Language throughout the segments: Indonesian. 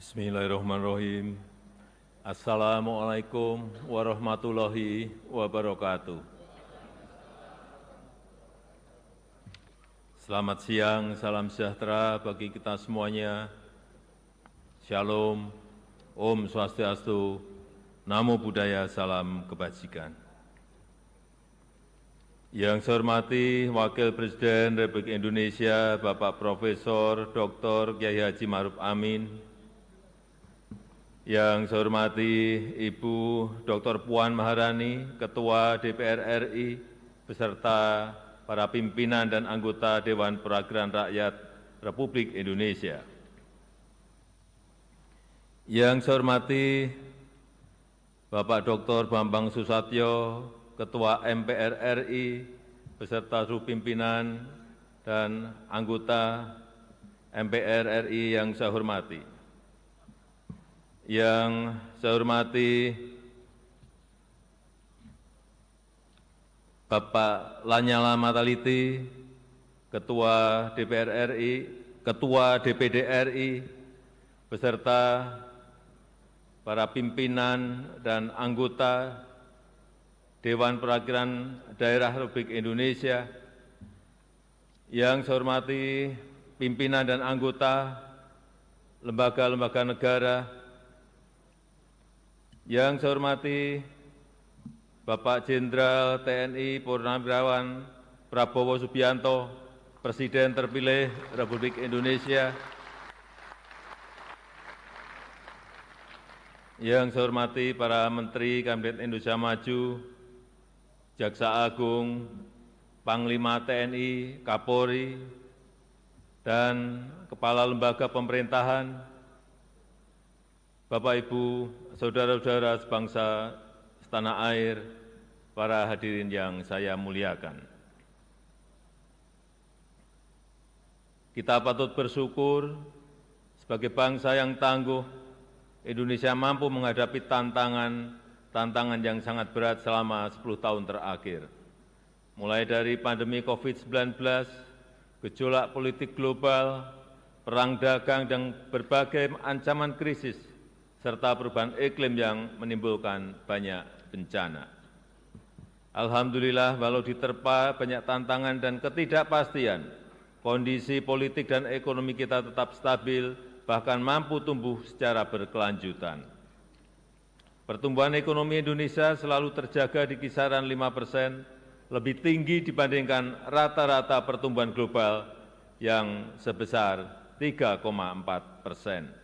Bismillahirrahmanirrahim. Assalamualaikum warahmatullahi wabarakatuh. Selamat siang, salam sejahtera bagi kita semuanya. Shalom, Om Swastiastu, Namo Buddhaya, salam kebajikan. Yang saya hormati Wakil Presiden Republik Indonesia, Bapak Profesor Dr. Kiai Haji Ma'ruf Amin. Yang saya hormati Ibu Dr. Puan Maharani, Ketua DPR RI, beserta para pimpinan dan anggota Dewan Perwakilan Rakyat Republik Indonesia. Yang saya hormati Bapak Dr. Bambang Susatyo, Ketua MPR RI, beserta seluruh pimpinan dan anggota MPR RI yang saya hormati. Yang saya hormati Bapak Lanyala Mataliti, Ketua DPR RI, Ketua DPD RI, beserta para pimpinan dan anggota Dewan Perwakilan Daerah Republik Indonesia. Yang saya hormati pimpinan dan anggota lembaga-lembaga negara. Yang saya hormati Bapak Jenderal TNI Purnawirawan Prabowo Subianto, Presiden terpilih Republik Indonesia. Yang saya hormati para Menteri Kabinet Indonesia Maju, Jaksa Agung, Panglima TNI, Kapolri, dan Kepala Lembaga Pemerintahan, Bapak, Ibu, Saudara-saudara sebangsa setanah air, para hadirin yang saya muliakan. Kita patut bersyukur sebagai bangsa yang tangguh, Indonesia mampu menghadapi tantangan yang sangat berat selama 10 tahun terakhir. Mulai dari pandemi COVID-19, gejolak politik global, perang dagang, dan berbagai ancaman krisis, serta perubahan iklim yang menimbulkan banyak bencana. Alhamdulillah, walau diterpa banyak tantangan dan ketidakpastian, kondisi politik dan ekonomi kita tetap stabil, bahkan mampu tumbuh secara berkelanjutan. Pertumbuhan ekonomi Indonesia selalu terjaga di kisaran 5%, lebih tinggi dibandingkan rata-rata pertumbuhan global yang sebesar 3,4%.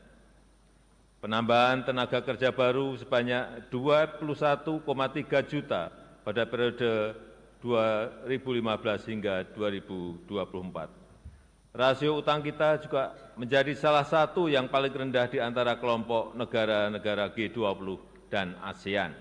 Penambahan tenaga kerja baru sebanyak 21,3 juta pada periode 2015 hingga 2024. Rasio utang kita juga menjadi salah satu yang paling rendah di antara kelompok negara-negara G20 dan ASEAN.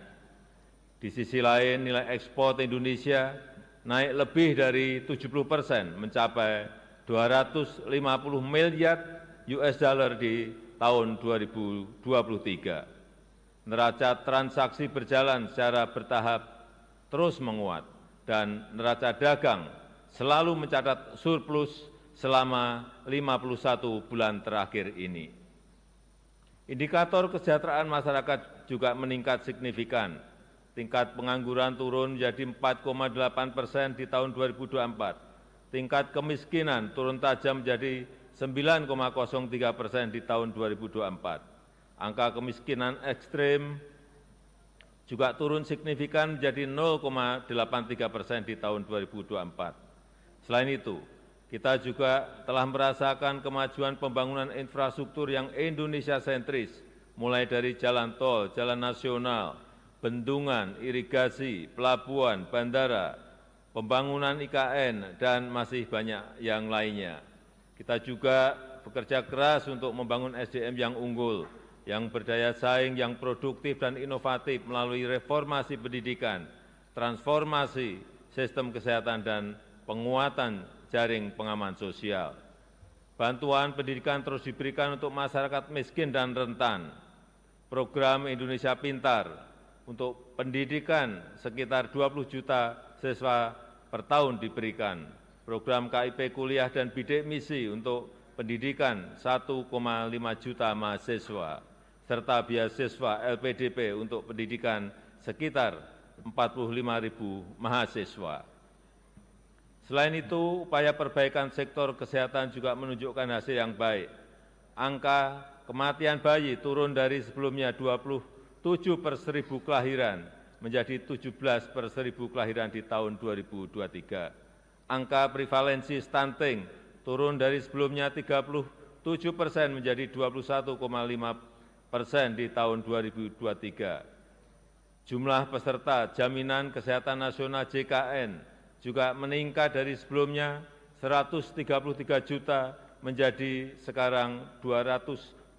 Di sisi lain, nilai ekspor Indonesia naik lebih dari 70%, mencapai 250 miliar US dollar di tahun 2023. Neraca transaksi berjalan secara bertahap terus menguat dan neraca dagang selalu mencatat surplus selama 51 bulan terakhir ini. Indikator kesejahteraan masyarakat juga meningkat signifikan. Tingkat pengangguran turun menjadi 4,8% di tahun 2024. Tingkat kemiskinan turun tajam menjadi 9,03% di tahun 2024. Angka kemiskinan ekstrim juga turun signifikan menjadi 0,83% di tahun 2024. Selain itu, kita juga telah merasakan kemajuan pembangunan infrastruktur yang Indonesia sentris, mulai dari jalan tol, jalan nasional, bendungan, irigasi, pelabuhan, bandara, pembangunan IKN, dan masih banyak yang lainnya. Kita juga bekerja keras untuk membangun SDM yang unggul, yang berdaya saing, yang produktif dan inovatif melalui reformasi pendidikan, transformasi sistem kesehatan, dan penguatan jaring pengaman sosial. Bantuan pendidikan terus diberikan untuk masyarakat miskin dan rentan. Program Indonesia Pintar untuk pendidikan sekitar 20 juta siswa per tahun diberikan. Program KIP kuliah dan bidik misi untuk pendidikan 1,5 juta mahasiswa, serta beasiswa LPDP untuk pendidikan sekitar 45.000 mahasiswa. Selain itu, upaya perbaikan sektor kesehatan juga menunjukkan hasil yang baik. Angka kematian bayi turun dari sebelumnya 27 per 1.000 kelahiran menjadi 17 per 1.000 kelahiran di tahun 2023. Angka prevalensi stunting turun dari sebelumnya 37% menjadi 21,5% di tahun 2023. Jumlah peserta Jaminan Kesehatan Nasional JKN juga meningkat dari sebelumnya 133 juta menjadi sekarang 273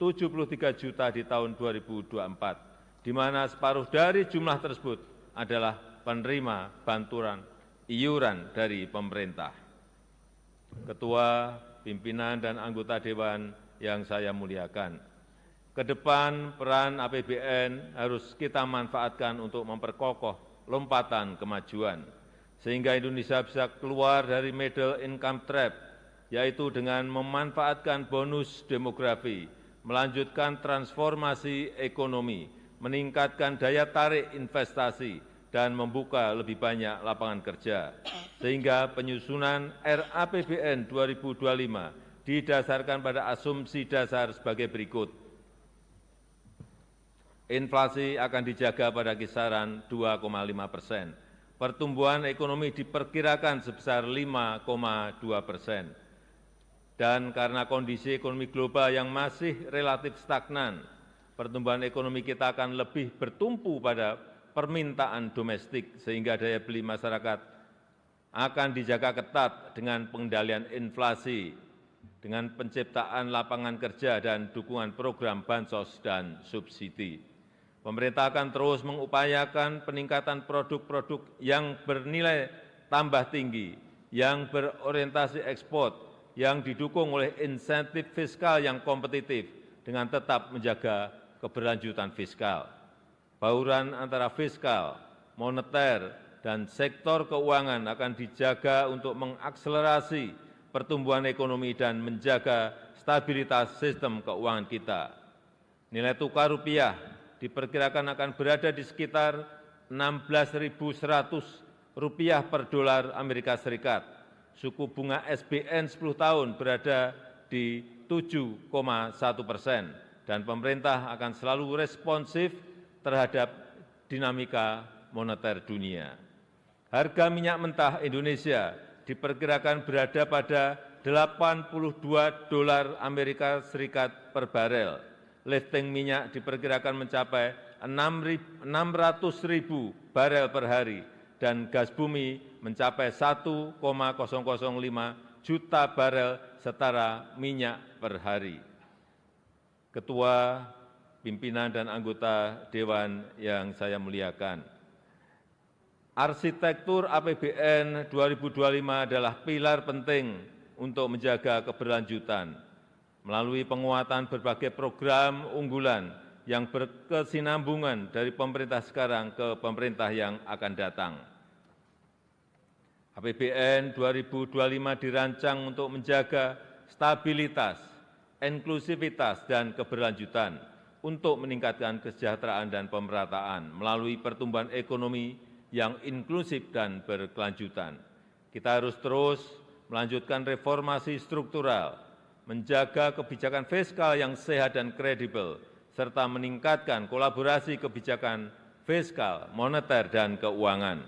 juta di tahun 2024, di mana separuh dari jumlah tersebut adalah penerima bantuan iuran dari pemerintah. Ketua, pimpinan, dan anggota Dewan yang saya muliakan, ke depan peran APBN harus kita manfaatkan untuk memperkokoh lompatan kemajuan, sehingga Indonesia bisa keluar dari middle income trap, yaitu dengan memanfaatkan bonus demografi, melanjutkan transformasi ekonomi, meningkatkan daya tarik investasi, dan membuka lebih banyak lapangan kerja, sehingga penyusunan RAPBN 2025 didasarkan pada asumsi dasar sebagai berikut. Inflasi akan dijaga pada kisaran 2,5%. Pertumbuhan ekonomi diperkirakan sebesar 5,2%. Dan karena kondisi ekonomi global yang masih relatif stagnan, pertumbuhan ekonomi kita akan lebih bertumpu pada permintaan domestik, sehingga daya beli masyarakat akan dijaga ketat dengan pengendalian inflasi, dengan penciptaan lapangan kerja dan dukungan program bansos dan subsidi. Pemerintah akan terus mengupayakan peningkatan produk-produk yang bernilai tambah tinggi, yang berorientasi ekspor, yang didukung oleh insentif fiskal yang kompetitif dengan tetap menjaga keberlanjutan fiskal. Bauran antara fiskal, moneter, dan sektor keuangan akan dijaga untuk mengakselerasi pertumbuhan ekonomi dan menjaga stabilitas sistem keuangan kita. Nilai tukar rupiah diperkirakan akan berada di sekitar 16.100 rupiah per dolar Amerika Serikat. Suku bunga SBN 10 tahun berada di 7,1%, dan pemerintah akan selalu responsif terhadap dinamika moneter dunia. Harga minyak mentah Indonesia diperkirakan berada pada 82 dolar Amerika Serikat per barel. Lifting minyak diperkirakan mencapai 600.000 barel per hari, dan gas bumi mencapai 1,005 juta barel setara minyak per hari. Ketua, pimpinan, dan anggota Dewan yang saya muliakan, arsitektur APBN 2025 adalah pilar penting untuk menjaga keberlanjutan melalui penguatan berbagai program unggulan yang berkesinambungan dari pemerintah sekarang ke pemerintah yang akan datang. APBN 2025 dirancang untuk menjaga stabilitas, inklusivitas, dan keberlanjutan untuk meningkatkan kesejahteraan dan pemerataan melalui pertumbuhan ekonomi yang inklusif dan berkelanjutan. Kita harus terus melanjutkan reformasi struktural, menjaga kebijakan fiskal yang sehat dan kredibel, serta meningkatkan kolaborasi kebijakan fiskal, moneter, dan keuangan.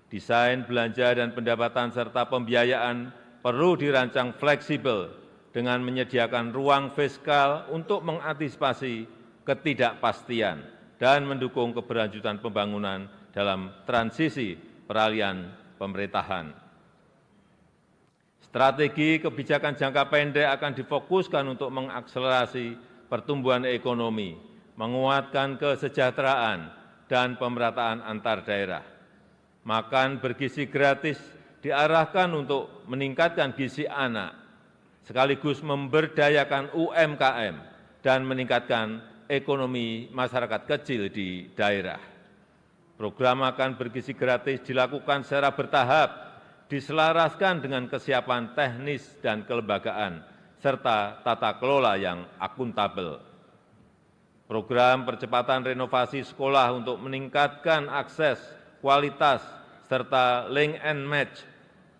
Desain belanja dan pendapatan serta pembiayaan perlu dirancang fleksibel dengan menyediakan ruang fiskal untuk mengantisipasi ketidakpastian dan mendukung keberlanjutan pembangunan dalam transisi peralihan pemerintahan. Strategi kebijakan jangka pendek akan difokuskan untuk mengakselerasi pertumbuhan ekonomi, menguatkan kesejahteraan, dan pemerataan antar daerah. Makan bergizi gratis diarahkan untuk meningkatkan gizi anak, sekaligus memberdayakan UMKM dan meningkatkan ekonomi masyarakat kecil di daerah. Program makan bergizi gratis dilakukan secara bertahap, diselaraskan dengan kesiapan teknis dan kelembagaan, serta tata kelola yang akuntabel. Program percepatan renovasi sekolah untuk meningkatkan akses, kualitas, serta link and match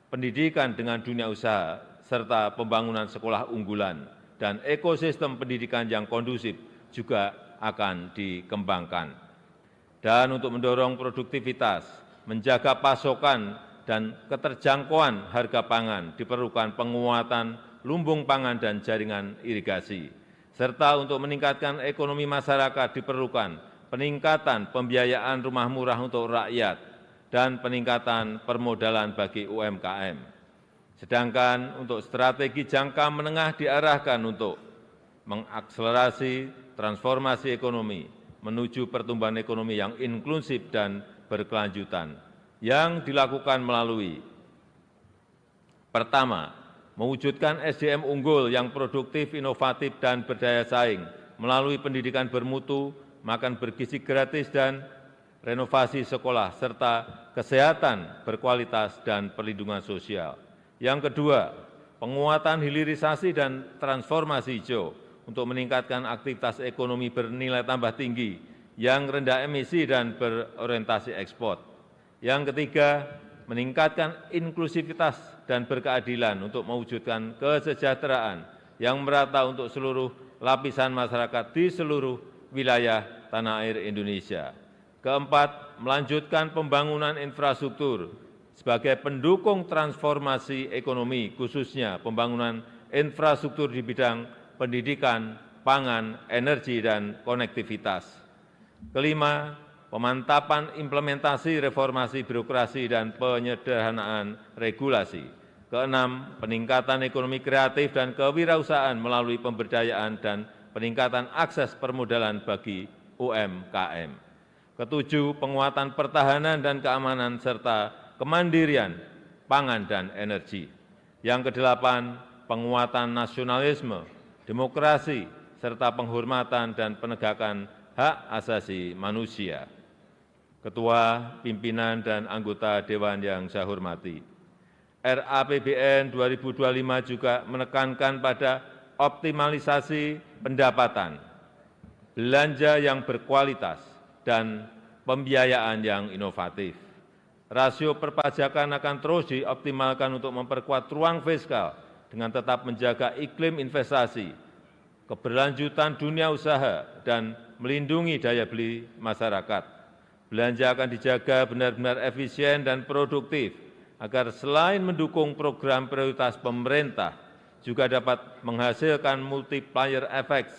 pendidikan dengan dunia usaha, serta pembangunan sekolah unggulan dan ekosistem pendidikan yang kondusif juga akan dikembangkan. Dan untuk mendorong produktivitas, menjaga pasokan dan keterjangkauan harga pangan, diperlukan penguatan lumbung pangan dan jaringan irigasi. Serta untuk meningkatkan ekonomi masyarakat diperlukan peningkatan pembiayaan rumah murah untuk rakyat dan peningkatan permodalan bagi UMKM. Sedangkan untuk strategi jangka menengah diarahkan untuk mengakselerasi transformasi ekonomi menuju pertumbuhan ekonomi yang inklusif dan berkelanjutan yang dilakukan melalui pertama, mewujudkan SDM unggul yang produktif, inovatif, dan berdaya saing melalui pendidikan bermutu, makan bergizi gratis, dan renovasi sekolah, serta kesehatan berkualitas dan perlindungan sosial. Yang kedua, penguatan hilirisasi dan transformasi hijau untuk meningkatkan aktivitas ekonomi bernilai tambah tinggi yang rendah emisi dan berorientasi ekspor. Yang ketiga, meningkatkan inklusivitas dan berkeadilan untuk mewujudkan kesejahteraan yang merata untuk seluruh lapisan masyarakat di seluruh wilayah tanah air Indonesia. Keempat, melanjutkan pembangunan infrastruktur sebagai pendukung transformasi ekonomi, khususnya pembangunan infrastruktur di bidang pendidikan, pangan, energi, dan konektivitas. Kelima, pemantapan implementasi reformasi birokrasi dan penyederhanaan regulasi. Keenam, peningkatan ekonomi kreatif dan kewirausahaan melalui pemberdayaan dan peningkatan akses permodalan bagi UMKM. Ketujuh, penguatan pertahanan dan keamanan serta kemandirian pangan dan energi. Yang kedelapan, penguatan nasionalisme, demokrasi, serta penghormatan dan penegakan hak asasi manusia. Ketua, pimpinan, dan anggota Dewan yang saya hormati, RAPBN 2025 juga menekankan pada optimalisasi pendapatan, belanja yang berkualitas, dan pembiayaan yang inovatif. Rasio perpajakan akan terus dioptimalkan untuk memperkuat ruang fiskal dengan tetap menjaga iklim investasi, keberlanjutan dunia usaha, dan melindungi daya beli masyarakat. Belanja akan dijaga benar-benar efisien dan produktif, agar selain mendukung program prioritas pemerintah, juga dapat menghasilkan multiplier effects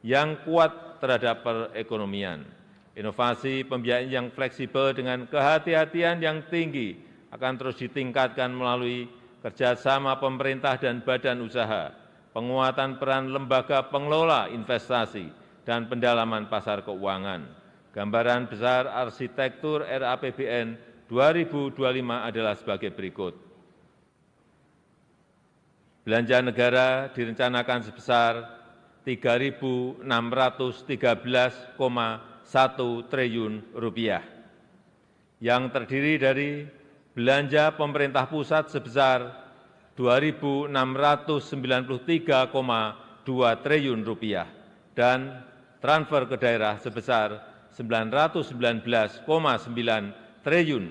yang kuat terhadap perekonomian. Inovasi pembiayaan yang fleksibel dengan kehati-hatian yang tinggi akan terus ditingkatkan melalui kerjasama pemerintah dan badan usaha, penguatan peran lembaga pengelola investasi, dan pendalaman pasar keuangan. Gambaran besar arsitektur RAPBN 2025 adalah sebagai berikut. Belanja negara direncanakan sebesar Rp3.613,1 triliun, yang terdiri dari belanja pemerintah pusat sebesar Rp2.693,2 triliun dan transfer ke daerah sebesar Rp919,9 triliun.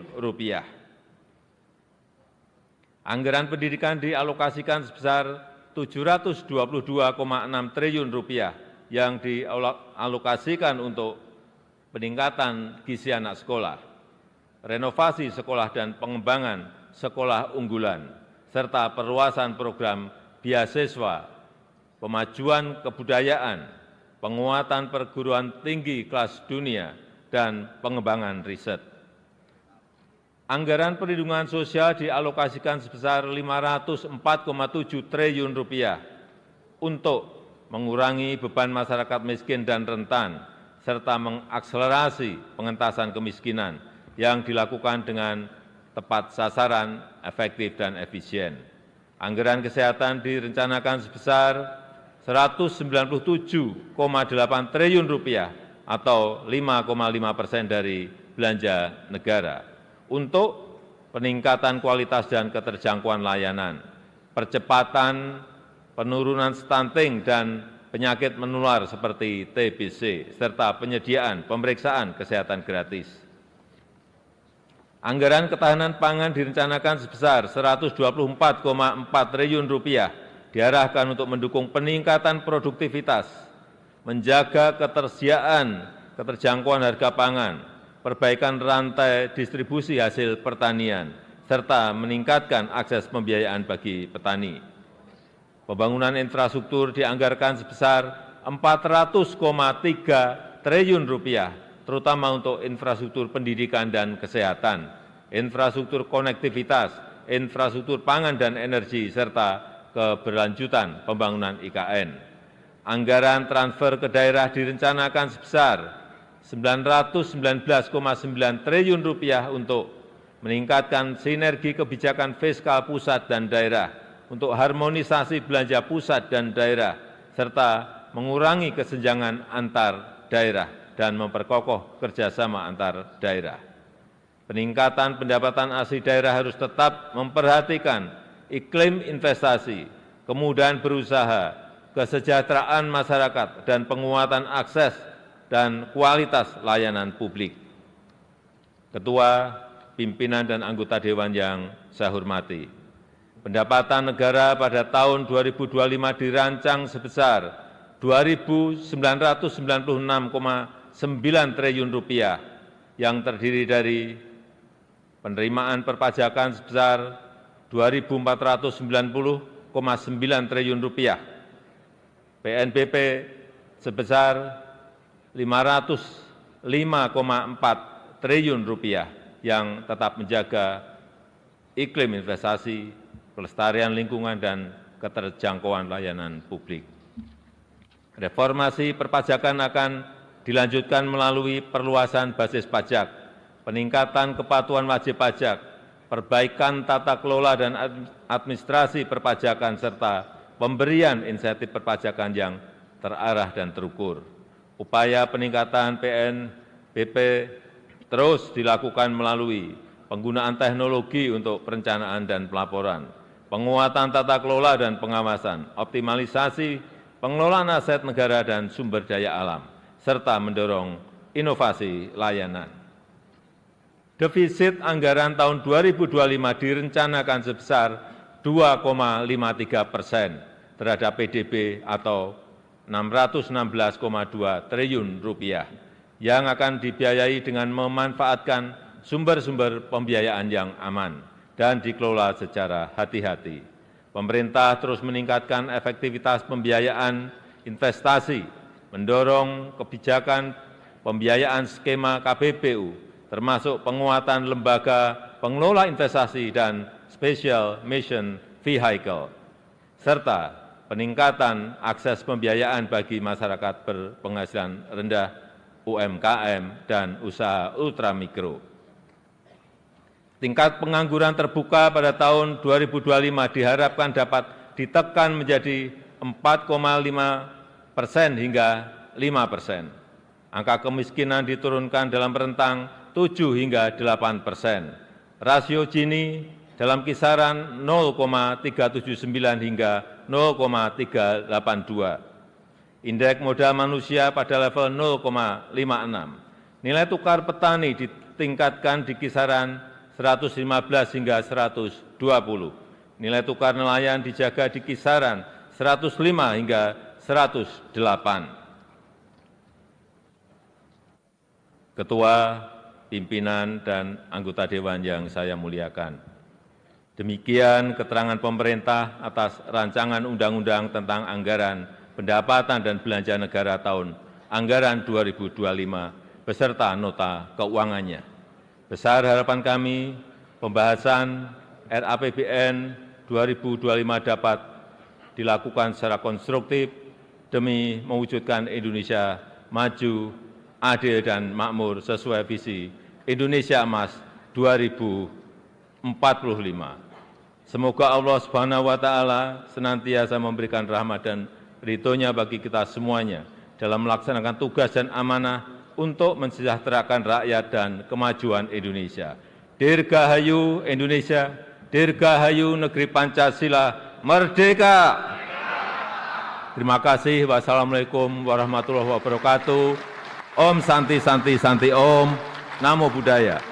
Anggaran pendidikan dialokasikan sebesar Rp722,6 triliun yang dialokasikan untuk peningkatan gizi anak sekolah, renovasi sekolah dan pengembangan sekolah unggulan, serta perluasan program beasiswa, pemajuan kebudayaan, penguatan perguruan tinggi kelas dunia, dan pengembangan riset. Anggaran perlindungan sosial dialokasikan sebesar Rp504,7 triliun untuk mengurangi beban masyarakat miskin dan rentan, serta mengakselerasi pengentasan kemiskinan yang dilakukan dengan tepat sasaran, efektif, dan efisien. Anggaran kesehatan direncanakan sebesar Rp197,8 triliun atau 5,5% dari belanja negara untuk peningkatan kualitas dan keterjangkauan layanan, percepatan penurunan stunting dan penyakit menular seperti TBC, serta penyediaan pemeriksaan kesehatan gratis. Anggaran ketahanan pangan direncanakan sebesar Rp124,4 triliun diarahkan untuk mendukung peningkatan produktivitas, menjaga ketersediaan, keterjangkauan harga pangan, perbaikan rantai distribusi hasil pertanian, serta meningkatkan akses pembiayaan bagi petani. Pembangunan infrastruktur dianggarkan sebesar Rp400,3 triliun, terutama untuk infrastruktur pendidikan dan kesehatan, infrastruktur konektivitas, infrastruktur pangan dan energi, serta keberlanjutan pembangunan IKN. Anggaran transfer ke daerah direncanakan sebesar Rp919,9 triliun untuk meningkatkan sinergi kebijakan fiskal pusat dan daerah, untuk harmonisasi belanja pusat dan daerah, serta mengurangi kesenjangan antar daerah dan memperkokoh kerjasama antar daerah. Peningkatan pendapatan asli daerah harus tetap memperhatikan iklim investasi, kemudahan berusaha, kesejahteraan masyarakat, dan penguatan akses dan kualitas layanan publik. Ketua, pimpinan, dan anggota Dewan yang saya hormati, pendapatan negara pada tahun 2025 dirancang sebesar Rp2.996,9 triliun yang terdiri dari penerimaan perpajakan sebesar Rp2.490,9 triliun, PNBP sebesar Rp505,4 triliun yang tetap menjaga iklim investasi, kelestarian lingkungan, dan keterjangkauan layanan publik. Reformasi perpajakan akan dilanjutkan melalui perluasan basis pajak, peningkatan kepatuhan wajib pajak, perbaikan tata kelola dan administrasi perpajakan, serta pemberian insentif perpajakan yang terarah dan terukur. Upaya peningkatan PNBP terus dilakukan melalui penggunaan teknologi untuk perencanaan dan pelaporan, penguatan tata kelola dan pengawasan, optimalisasi pengelolaan aset negara dan sumber daya alam, serta mendorong inovasi layanan. Defisit anggaran tahun 2025 direncanakan sebesar 2,53% terhadap PDB atau Rp616,2 triliun yang akan dibiayai dengan memanfaatkan sumber-sumber pembiayaan yang aman dan dikelola secara hati-hati. Pemerintah terus meningkatkan efektivitas pembiayaan investasi, mendorong kebijakan pembiayaan skema KPBU, termasuk penguatan lembaga pengelola investasi dan special mission vehicle, serta peningkatan akses pembiayaan bagi masyarakat berpenghasilan rendah, UMKM, dan usaha ultramikro. Tingkat pengangguran terbuka pada tahun 2025 diharapkan dapat ditekan menjadi 4,5% hingga 5%. Angka kemiskinan diturunkan dalam rentang 7 hingga 8%. Rasio Gini dalam kisaran 0,379 hingga 0,382. Indeks modal manusia pada level 0,56. Nilai tukar petani ditingkatkan di kisaran 115 hingga 120. Nilai tukar nelayan dijaga di kisaran 105 hingga 108. Ketua, pimpinan, dan anggota Dewan yang saya muliakan, demikian keterangan pemerintah atas rancangan undang-undang tentang anggaran pendapatan dan belanja negara tahun anggaran 2025 beserta nota keuangannya. Besar harapan kami pembahasan RAPBN 2025 dapat dilakukan secara konstruktif demi mewujudkan Indonesia maju, adil, dan makmur sesuai visi Indonesia Emas 2045. Semoga Allah Subhanahu wa Ta'ala senantiasa memberikan rahmat dan ridho-Nya bagi kita semuanya dalam melaksanakan tugas dan amanah untuk mensejahterakan rakyat dan kemajuan Indonesia. Dirgahayu Indonesia, Dirgahayu Negeri Pancasila, Merdeka! Terima kasih. Wassalamualaikum warahmatullahi wabarakatuh. Om Santi Santi Santi Om. Namo Buddhaya.